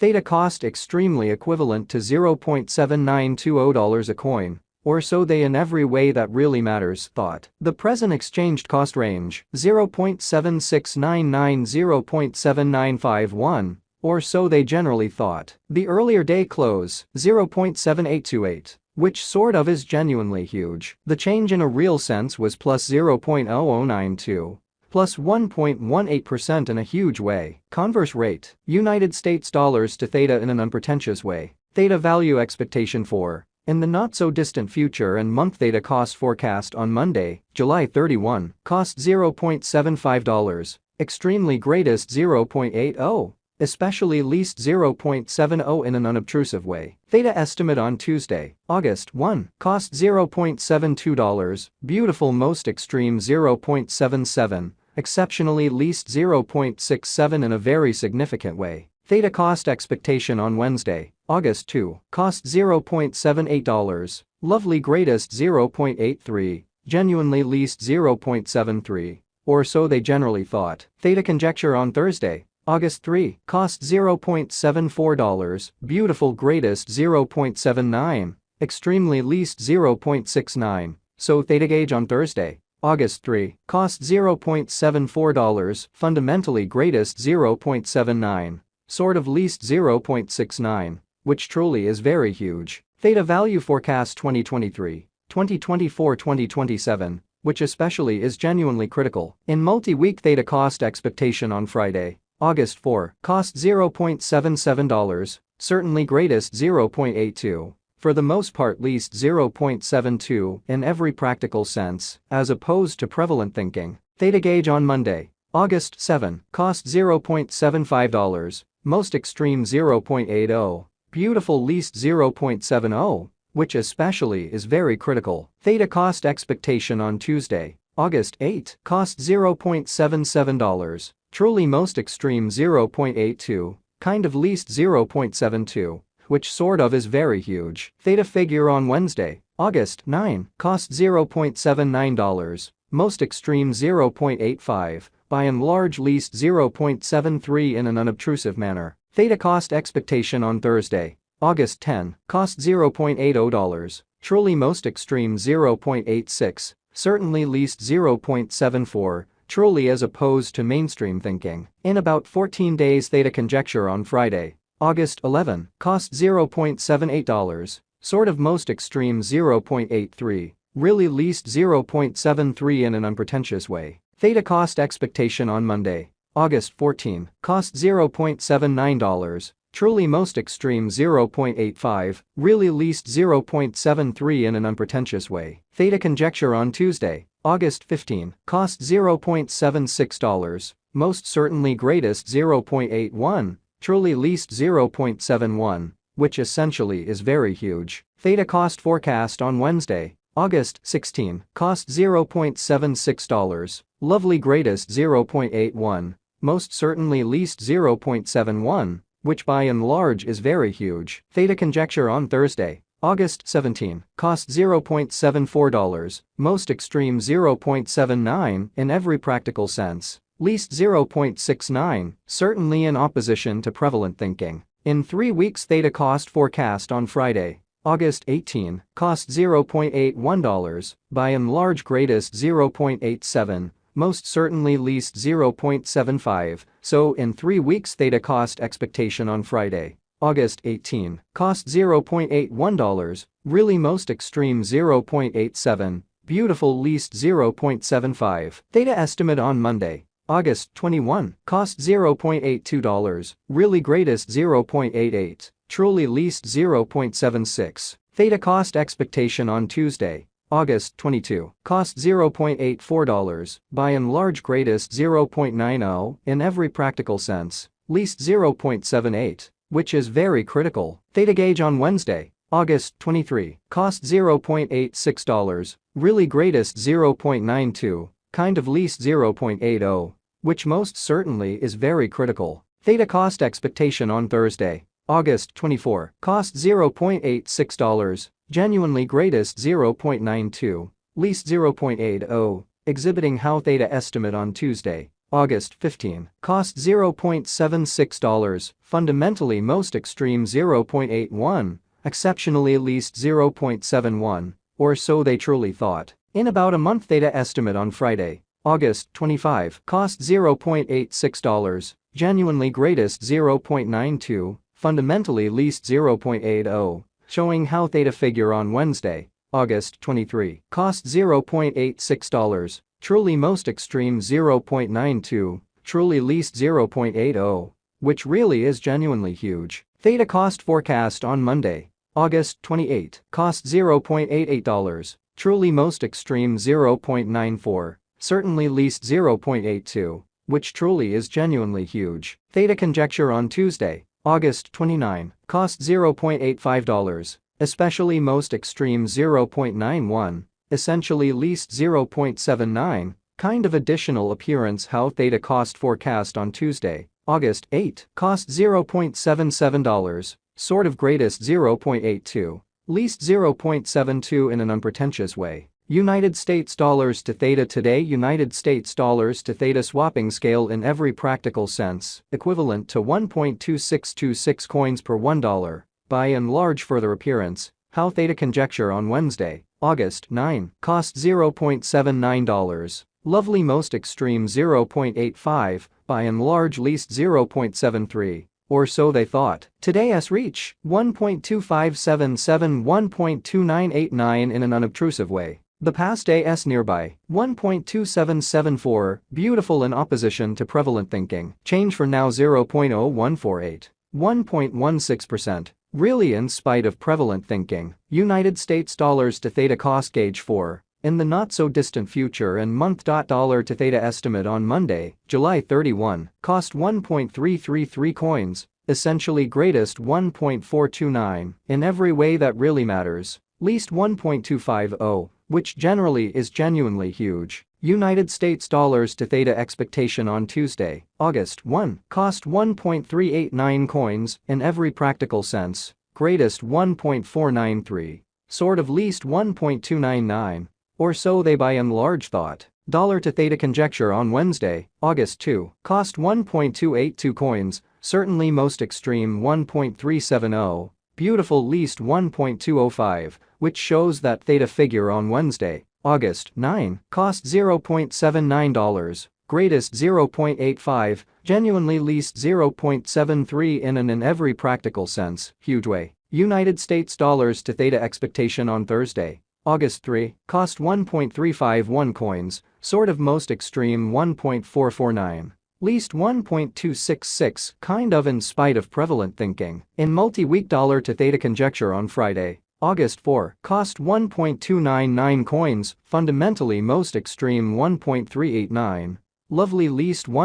Theta cost extremely equivalent to $0.7920 a coin. Or so they in every way that really matters, thought. The present exchanged cost range, 0.7699 0.7951, or so they generally thought. The earlier day close, 0.7828, which sort of is genuinely huge. The change in a real sense was plus 0.0092. Plus 1.18% in a huge way. Converse rate, United States dollars to Theta in an unpretentious way. Theta value expectation for in the not-so-distant future and month Theta cost forecast on Monday, July 31, cost $0.75, extremely greatest 0.80, especially least 0.70 in an unobtrusive way. Theta estimate on Tuesday, August 1, cost $0.72, beautiful most extreme 0.77, exceptionally least 0.67 in a very significant way. Theta cost expectation on Wednesday, August 2, cost $0.78, lovely greatest 0.83, genuinely least 0.73, or so they generally thought. Theta conjecture on Thursday, August 3, cost $0.74, beautiful greatest 0.79, extremely least 0.69, so Theta gauge on Thursday, August 3, cost $0.74, fundamentally greatest 0.79. Sort of least 0.69, which truly is very huge. Theta value forecast 2023, 2024, 2027, which especially is genuinely critical. In multi-week Theta cost expectation on Friday, August 4, cost $0.77, certainly greatest 0.82, for the most part least 0.72 in every practical sense, as opposed to prevalent thinking. Theta gauge on Monday, August 7, cost $0.75. Most extreme 0.80, beautiful least 0.70, which especially is very critical. Theta cost expectation on Tuesday, August 8, cost $0.77, truly most extreme 0.82, kind of least 0.72, which sort of is very huge. Theta figure on Wednesday, August 9, cost $0.79, most extreme 0.85, by and large least 0.73 in an unobtrusive manner. Theta cost expectation on Thursday, August 10, cost $0.80, truly most extreme 0.86, certainly least 0.74, truly as opposed to mainstream thinking. In about 14 days Theta conjecture on Friday, August 11, cost $0.78, sort of most extreme 0.83, really least 0.73 in an unpretentious way. Theta cost expectation on Monday, August 14, cost $0.79, truly most extreme 0.85, really least 0.73 in an unpretentious way. Theta conjecture on Tuesday, August 15, cost $0.76, most certainly greatest 0.81, truly least 0.71, which essentially is very huge. Theta cost forecast on Wednesday, August 16, cost $0.76, lovely greatest 0.81, most certainly least 0.71, which by and large is very huge. Theta conjecture on Thursday, August 17, cost $0.74, most extreme 0.79 in every practical sense, least 0.69, certainly in opposition to prevalent thinking. In 3 weeks Theta cost forecast on Friday, August 18, cost $0.81, by and large greatest 0.87, most certainly least 0.75, so in 3 weeks Theta cost expectation on Friday, August 18, cost $0.81, really most extreme 0.87, beautiful least 0.75. Theta estimate on Monday, August 21, cost $0.82, really greatest 0.88, truly least 0.76. Theta cost expectation on Tuesday, August 22, cost $0.84, by and large greatest 0.90 in every practical sense, least 0.78, which is very critical. Theta gauge on Wednesday, August 23, cost $0.86, really greatest 0.92, kind of least 0.80, which most certainly is very critical. Theta cost expectation on Thursday, August 24, cost $0.86, genuinely greatest 0.92, least 0.80, exhibiting how Theta estimate on Tuesday, August 15, cost $0.76, fundamentally most extreme 0.81, exceptionally least 0.71, or so they truly thought. In about a month. Theta estimate on Friday, August 25, cost $0.86, genuinely greatest 0.92, fundamentally least 0.80, showing how Theta figure on Wednesday, August 23, cost $0.86, truly most extreme 0.92, truly least 0.80, which really is genuinely huge. Theta cost forecast on Monday, August 28, cost $0.88, truly most extreme 0.94, certainly least 0.82, which truly is genuinely huge. Theta conjecture on Tuesday, August 29, cost $0.85, especially most extreme 0.91, essentially least 0.79, kind of additional appearance. How Theta cost forecast on Tuesday, August 8, cost $0.77, sort of greatest 0.82, least 0.72 in an unpretentious way. United States dollars to Theta today. United States dollars to Theta swapping scale in every practical sense, equivalent to 1.2626 coins per $1. By and large further appearance, how Theta conjecture on Wednesday, August 9, cost $0.79, lovely most extreme 0.85, by and large least 0.73, or so they thought. Today's reach, 1.2577 1.2989 in an unobtrusive way. The past day's nearby, 1.2774, beautiful in opposition to prevalent thinking, change for now 0.0148, 1.16%. Really in spite of prevalent thinking, United States dollars to Theta cost gauge for, in the not-so-distant future and month. Dollar to Theta estimate on Monday, July 31, cost 1.333 coins, essentially greatest 1.429, in every way that really matters, least 1.250, which generally is genuinely huge. United States dollars to Theta expectation on Tuesday, August 1, cost 1.389 coins, in every practical sense, greatest 1.493, sort of least 1.299, or so they by and large thought. Dollar to Theta conjecture on Wednesday, August 2, cost 1.282 coins, certainly most extreme 1.370, beautiful least 1.205, which shows that Theta figure on Wednesday, August 9, cost $0.79, greatest 0.85, genuinely least 0.73 in an in every practical sense, huge way. United States dollars to Theta expectation on Thursday, August 3, cost 1.351 coins, sort of most extreme 1.449, least 1.266, kind of in spite of prevalent thinking. In multi-week dollar to Theta conjecture on Friday, August 4, cost 1.299 coins, fundamentally most extreme 1.389, lovely least 1